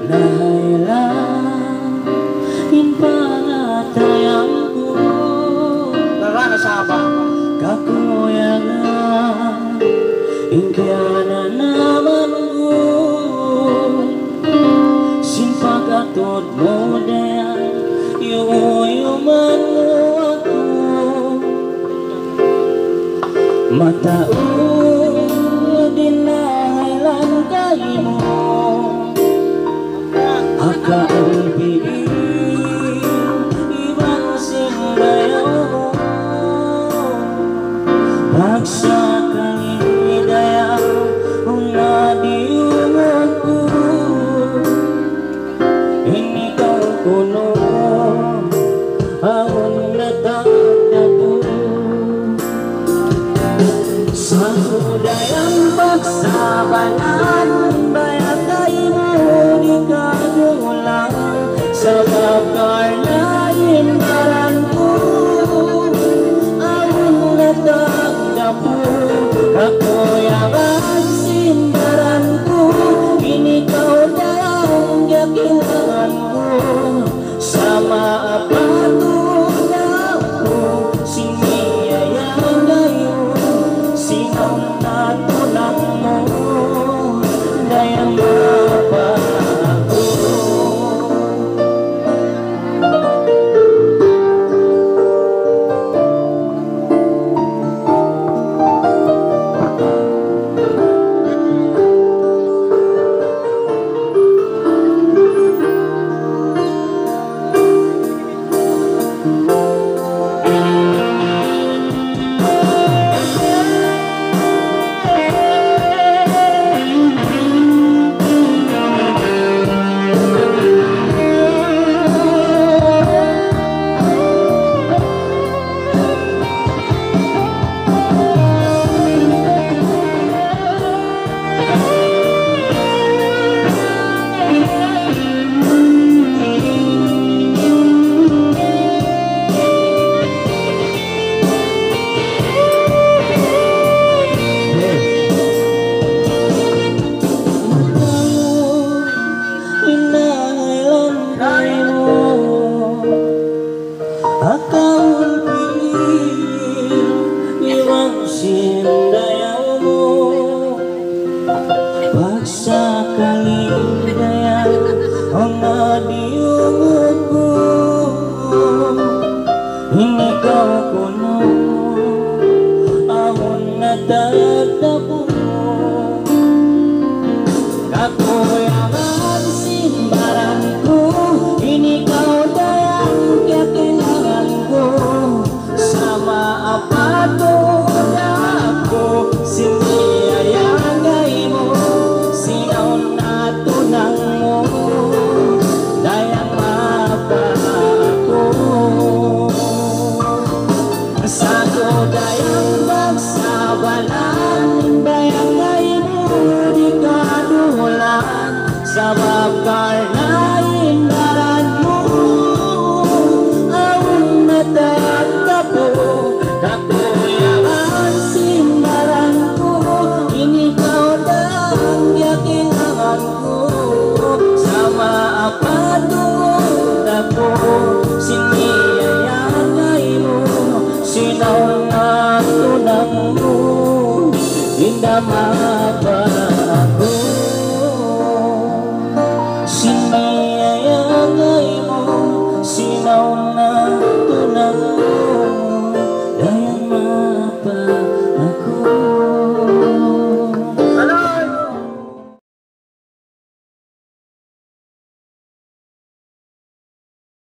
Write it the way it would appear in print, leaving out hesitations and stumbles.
Nahailang inpangatayangku Darah kasabang kakuyangan ingkana namanku simpagatud mo dayan yuman mo ako mataud dinahailan kaimo akaulbiin ibang simbayaw mo pagsakang hidaya ang nadiungan ko ini kau kuno ang natagdago sa budayang pagsabanan bayagay mo di kadulang sa bakar na indaran ko ang natagdago kakuyangan sindaran ko ini kau dayang yakilan ko sa maapatong ako siniyayang ngayon sinang natulang mo dayang mapako pagsakali daya ang nadiungan ko ini kau kuno ang natagdapo kakuyangan simbaran ko ini kau dayang kakilangan ko sa maapatong ako siniyayang mo sinaon natunang mo dayang mapako sa dayang magsabalan dayang mo di kadulan sa bakar na indaran mo ang natagdapo kakuyangan simbaran ko ini kau dang yakilangan ko sa maapatong ako siniyayangay mo sinaw na tunang mo indamag